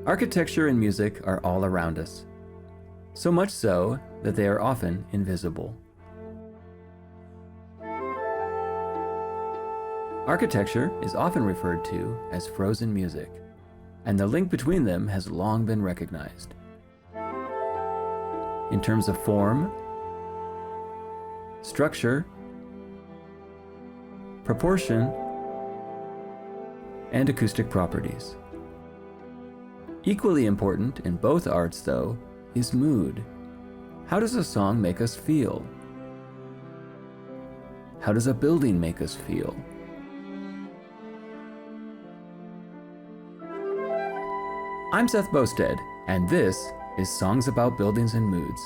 Architecture and music are all around us, so much so that they are often invisible. Architecture is often referred to as frozen music, and the link between them has long been recognized. In terms of form, structure, proportion, and acoustic properties. Equally important in both arts, though, is mood. How does a song make us feel? How does a building make us feel? I'm Seth Boustead, and this is Songs About Buildings and Moods.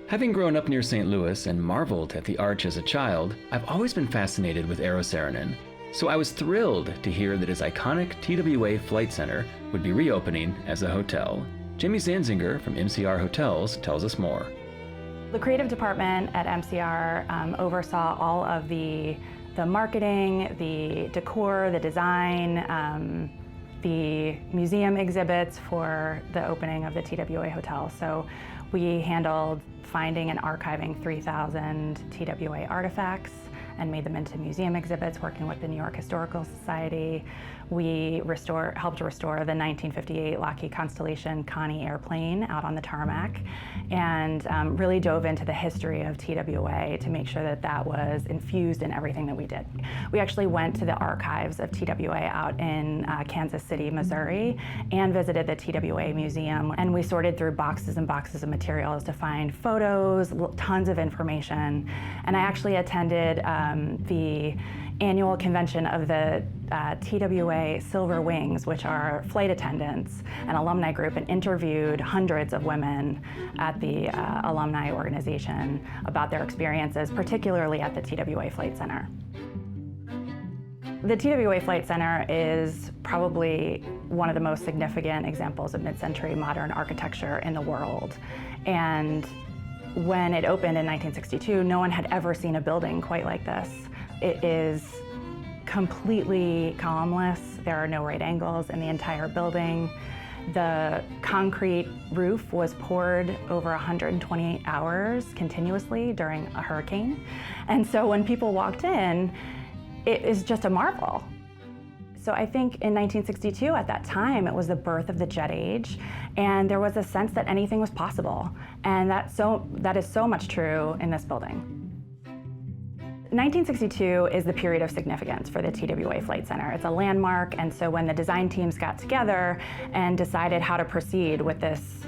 Having grown up near St. Louis and marveled at the Arch as a child, I've always been fascinated with Eero Saarinen. So I was thrilled to hear that his iconic TWA Flight Center would be reopening as a hotel. Jamie Zanzinger from MCR Hotels tells us more. The creative department at MCR oversaw all of the marketing, the decor, the design, the museum exhibits for the opening of the TWA Hotel. So we handled finding and archiving 3,000 TWA artifacts and made them into museum exhibits, working with the New York Historical Society. We helped restore the 1958 Lockheed Constellation Connie airplane out on the tarmac, and really dove into the history of TWA to make sure that that was infused in everything that we did. We actually went to the archives of TWA out in Kansas City, Missouri, and visited the TWA Museum, and we sorted through boxes and boxes of materials to find photos, tons of information. And I actually attended the annual convention of the TWA Silver Wings, which are flight attendants, an alumni group, and interviewed hundreds of women at the alumni organization about their experiences, particularly at the TWA Flight Center. The TWA Flight Center is probably one of the most significant examples of mid-century modern architecture in the world. And when it opened in 1962, no one had ever seen a building quite like this. It is completely columnless. There are no right angles in the entire building. The concrete roof was poured over 128 hours continuously during a hurricane. And so when people walked in, it is just a marvel. So I think in 1962, at that time, it was the birth of the jet age, and there was a sense that anything was possible. And that is so much true in this building. 1962 is the period of significance for the TWA Flight Center. It's a landmark, and so when the design teams got together and decided how to proceed with this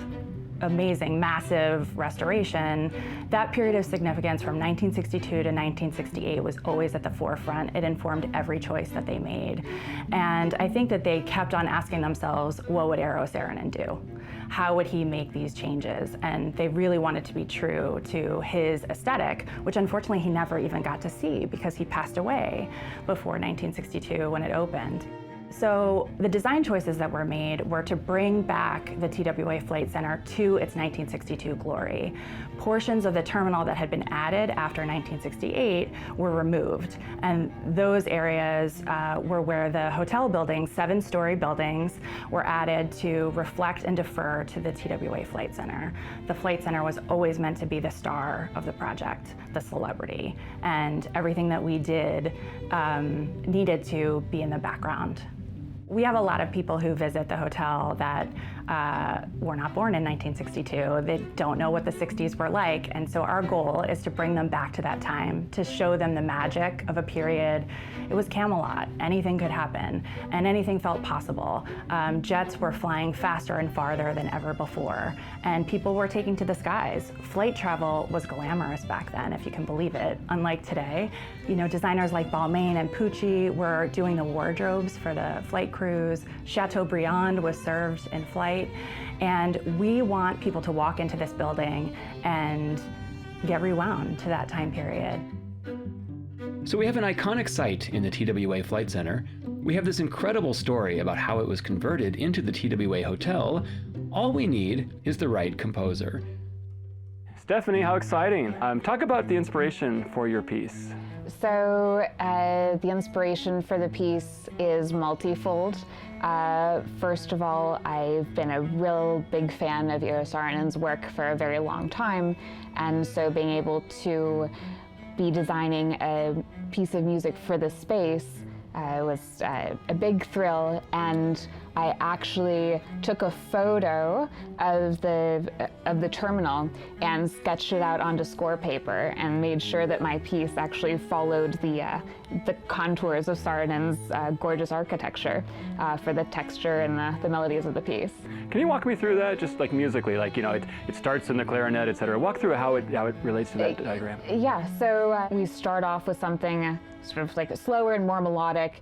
amazing, massive restoration, that period of significance from 1962 to 1968 was always at the forefront. It informed every choice that they made. And I think that they kept on asking themselves, what would Eero Saarinen do? How would he make these changes? And they really wanted to be true to his aesthetic, which unfortunately he never even got to see because he passed away before 1962 when it opened. So the design choices that were made were to bring back the TWA Flight Center to its 1962 glory. Portions of the terminal that had been added after 1968 were removed, and those areas were where the hotel buildings, 7-story buildings, were added to reflect and defer to the TWA Flight Center. The Flight Center was always meant to be the star of the project, the celebrity, and everything that we did needed to be in the background. We have a lot of people who visit the hotel that were not born in 1962. They don't know what the 60s were like, and so our goal is to bring them back to that time, to show them the magic of a period. It was Camelot. Anything could happen, and anything felt possible. Jets were flying faster and farther than ever before, and people were taking to the skies. Flight travel was glamorous back then, if you can believe it, unlike today. You know, designers like Balmain and Pucci were doing the wardrobes for the flight crews. Chateaubriand was served in flight. And we want people to walk into this building and get rewound to that time period. So we have an iconic site in the TWA Flight Center. We have this incredible story about how it was converted into the TWA Hotel. All we need is the right composer. Stephanie, how exciting. Talk about the inspiration for your piece. So the inspiration for the piece is multifold. First of all, I've been a real big fan of Eero Saarinen's work for a very long time, and so being able to be designing a piece of music for this space was a big thrill, and I actually took a photo of the terminal and sketched it out onto score paper and made sure that my piece actually followed the contours of Saarinen's gorgeous architecture for the texture and the melodies of the piece. Can you walk me through that, just like musically, like, you know, it starts in the clarinet, etc. Walk through how it relates to that diagram. Yeah, so we start off with something sort of like slower and more melodic.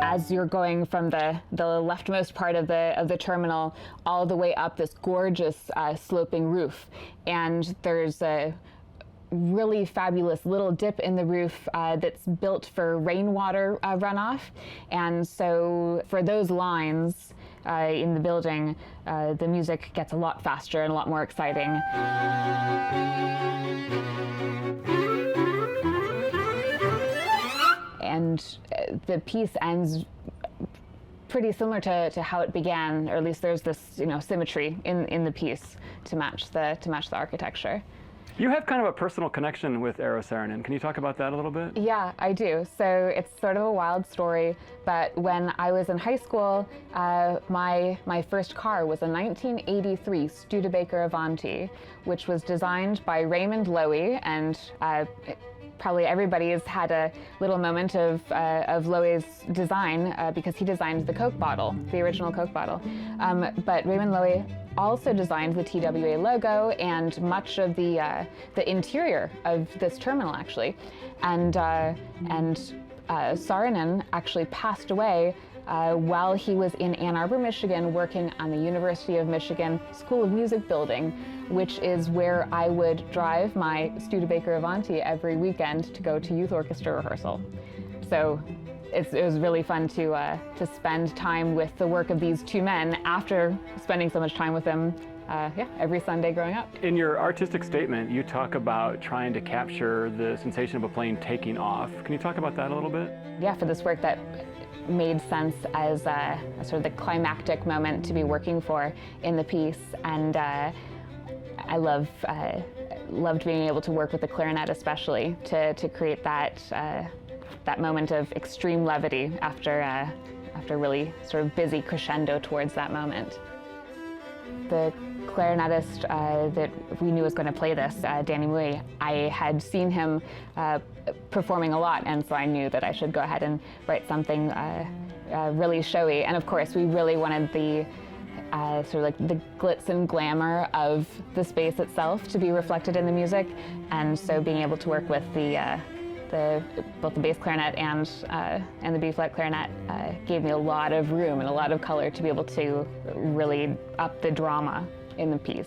As you're going from the leftmost part of the terminal all the way up this gorgeous sloping roof, and there's a really fabulous little dip in the roof that's built for rainwater runoff, and so for those lines in the building, the music gets a lot faster and a lot more exciting. And the piece ends pretty similar to how it began, or at least there's this, you know, symmetry in the piece to match the architecture. You have kind of a personal connection with Eero Saarinen. Can you talk about that a little bit? Yeah, I do. So it's sort of a wild story, but when I was in high school, my first car was a 1983 Studebaker Avanti, which was designed by Raymond Loewy, and probably everybody has had a little moment of Loewy's design because he designed the Coke bottle, the original Coke bottle. But Raymond Loewy also designed the TWA logo and much of the interior of this terminal, actually. And Saarinen actually passed away while he was in Ann Arbor, Michigan, working on the University of Michigan School of Music building, which is where I would drive my Studebaker Avanti every weekend to go to youth orchestra rehearsal. So it was really fun to spend time with the work of these two men after spending so much time with them every Sunday growing up. In your artistic statement, you talk about trying to capture the sensation of a plane taking off. Can you talk about that a little bit? Yeah, for this work that made sense as a sort of the climactic moment to be working for in the piece, and I loved being able to work with the clarinet, especially to create that moment of extreme levity after really sort of busy crescendo towards that moment. The clarinetist that we knew was going to play this, Danny Moye, I had seen him performing a lot, and so I knew that I should go ahead and write something really showy. And of course, we really wanted the sort of like the glitz and glamour of the space itself to be reflected in the music, and so being able to work with both the bass clarinet and the B-flat clarinet gave me a lot of room and a lot of color to be able to really up the drama in the piece.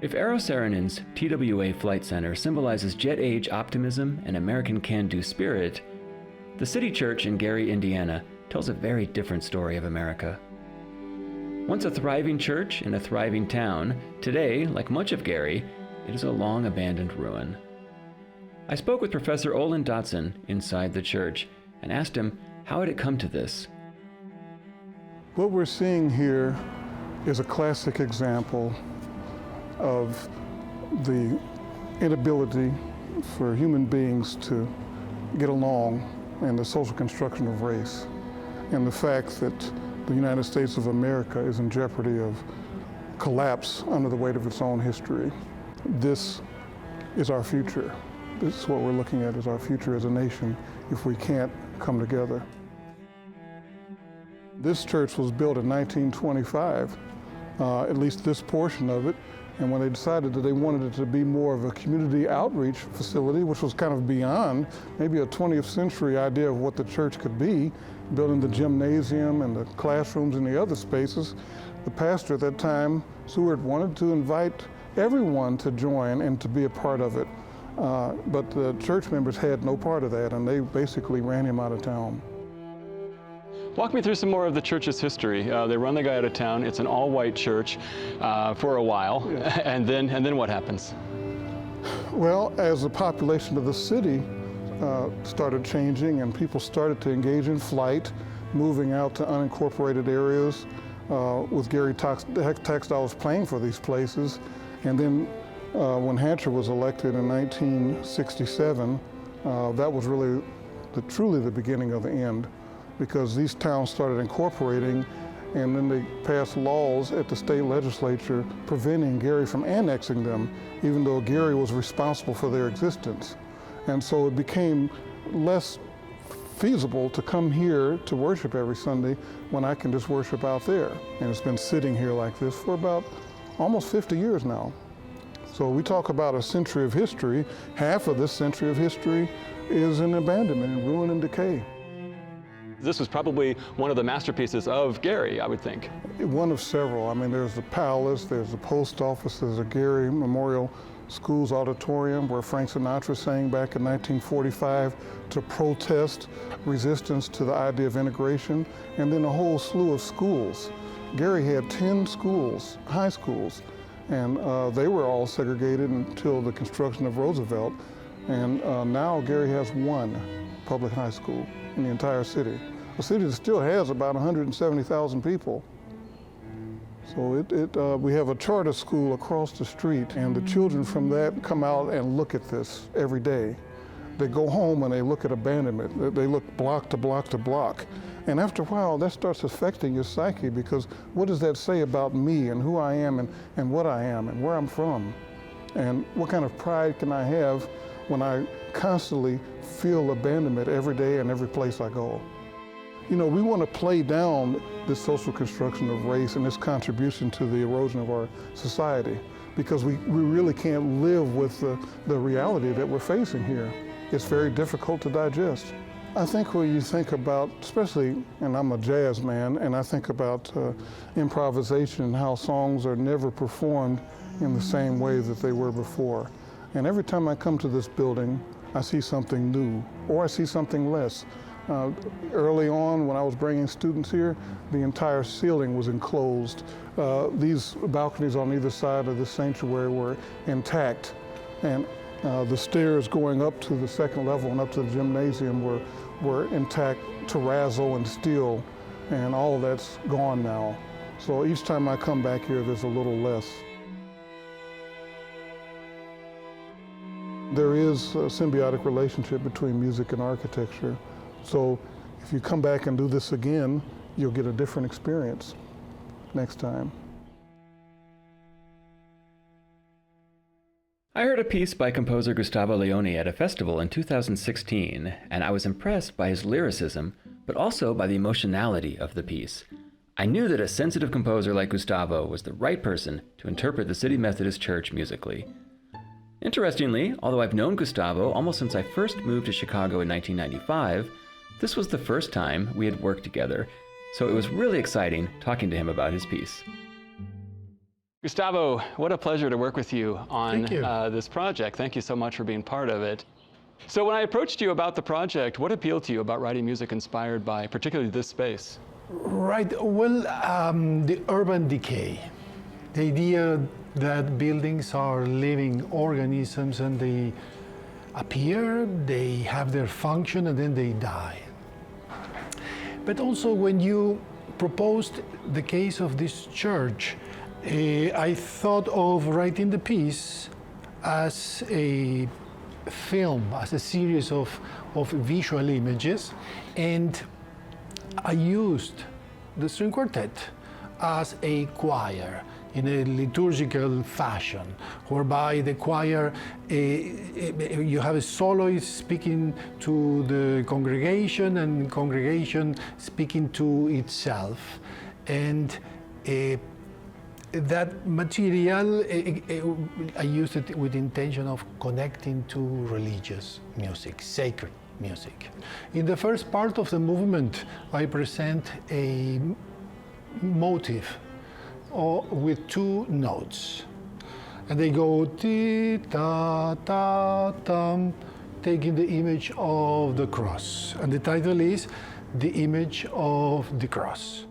If Eero Saarinen's TWA Flight Center symbolizes jet age optimism and American can-do spirit, the City Church in Gary, Indiana tells a very different story of America. Once a thriving church in a thriving town, today, like much of Gary, it is a long abandoned ruin. I spoke with Professor Olin Dotson inside the church and asked him how it had come to this. What we're seeing here is a classic example of the inability for human beings to get along and the social construction of race, and the fact that the United States of America is in jeopardy of collapse under the weight of its own history. This is our future. This is what we're looking at as our future as a nation if we can't come together. This church was built in 1925, at least this portion of it, and when they decided that they wanted it to be more of a community outreach facility, which was kind of beyond maybe a 20th century idea of what the church could be, building the gymnasium and the classrooms and the other spaces, the pastor at that time, Seward, wanted to invite everyone to join and to be a part of it. But the church members had no part of that, and they basically ran him out of town. Walk me through some more of the church's history. They run the guy out of town. It's an all-white church for a while, yeah. and then what happens? Well, as the population of the city started changing and people started to engage in flight, moving out to unincorporated areas with Gary Textiles playing for these places, and then when Hatcher was elected in 1967, that was really truly the beginning of the end, because these towns started incorporating, and then they passed laws at the state legislature preventing Gary from annexing them, even though Gary was responsible for their existence. And so it became less feasible to come here to worship every Sunday when I can just worship out there. And it's been sitting here like this for about almost 50 years now. So we talk about a century of history. Half of this century of history is in abandonment and ruin and decay. This was probably one of the masterpieces of Gary, I would think. One of several. I mean, there's the palace, there's the post office, there's a Gary Memorial Schools auditorium where Frank Sinatra sang back in 1945 to protest resistance to the idea of integration, and then a whole slew of schools. Gary had 10 schools, high schools, and they were all segregated until the construction of Roosevelt. And now Gary has one public high school in the entire city. A city that still has about 170,000 people. So we have a charter school across the street, and the children from that come out and look at this every day. They go home and they look at abandonment. They look block to block to block. And after a while, that starts affecting your psyche, because what does that say about me and who I am and what I am and where I'm from? And what kind of pride can I have when I constantly feel abandonment every day and every place I go? You know, we want to play down this social construction of race and its contribution to the erosion of our society, because we really can't live with the reality that we're facing here. It's very difficult to digest. I think when you think about, especially, and I'm a jazz man, and I think about improvisation and how songs are never performed in the same way that they were before. And every time I come to this building, I see something new, or I see something less. Early on, when I was bringing students here, the entire ceiling was enclosed. These balconies on either side of the sanctuary were intact, and the stairs going up to the second level and up to the gymnasium were intact, terrazzo and steel, and all of that's gone now. So each time I come back here, there's a little less. There is a symbiotic relationship between music and architecture. So if you come back and do this again, you'll get a different experience next time. I heard a piece by composer Gustavo Leone at a festival in 2016, and I was impressed by his lyricism, but also by the emotionality of the piece. I knew that a sensitive composer like Gustavo was the right person to interpret the City Methodist Church musically. Interestingly, although I've known Gustavo almost since I first moved to Chicago in 1995, this was the first time we had worked together, so it was really exciting talking to him about his piece. Gustavo, what a pleasure to work with you on this project. Thank you so much for being part of it. So when I approached you about the project, what appealed to you about writing music inspired by particularly this space? Right, well, the urban decay. The idea that buildings are living organisms and they appear, they have their function, and then they die. But also when you proposed the case of this church, I thought of writing the piece as a film, as a series of visual images, and I used the string quartet as a choir in a liturgical fashion, whereby the choir, you have a soloist speaking to the congregation and congregation speaking to itself. And that material, I used it with the intention of connecting to religious music, sacred music. In the first part of the movement, I present a motive with two notes. And they go ti ta ta tam, taking the image of the cross. And the title is The Image of the Cross.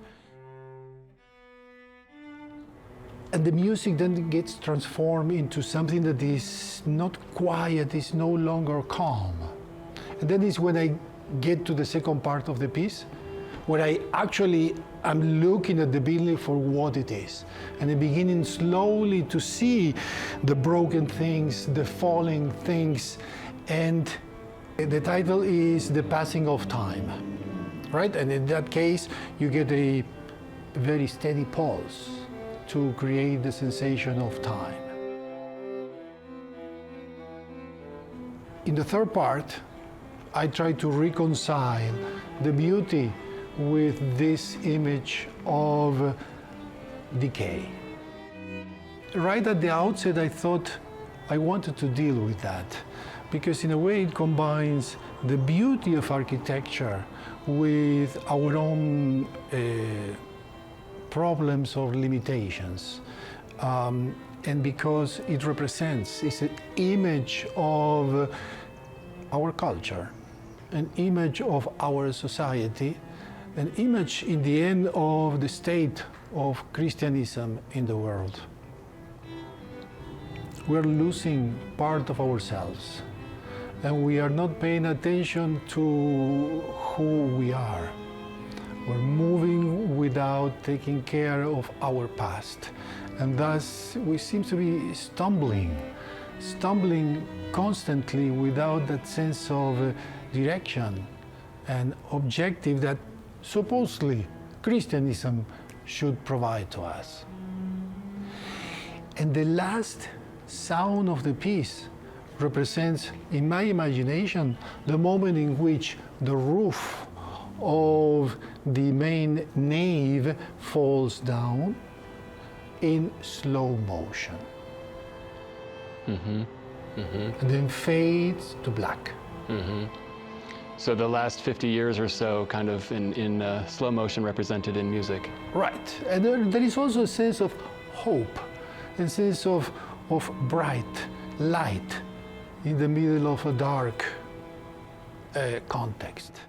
And the music then gets transformed into something that is not quiet, is no longer calm. And that is when I get to the second part of the piece, where I actually am looking at the building for what it is. And I'm beginning slowly to see the broken things, the falling things. And the title is The Passing of Time, right? And in that case, you get a very steady pulse to create the sensation of time. In the third part, I try to reconcile the beauty with this image of decay. Right at the outset, I thought I wanted to deal with that, because in a way it combines the beauty of architecture with our own problems or limitations. And because it represents, it's an image of our culture, an image of our society, an image in the end of the state of Christianism in the world. We're losing part of ourselves, and we are not paying attention to who we are. We're moving without taking care of our past, and thus we seem to be stumbling constantly without that sense of direction and objective that supposedly Christianism should provide to us. And the last sound of the piece represents, in my imagination, the moment in which the roof of the main nave falls down in slow motion. And then fades to black. So the last 50 years or so kind of in slow motion represented in music. Right, and there is also a sense of hope, a sense of bright light in the middle of a dark context.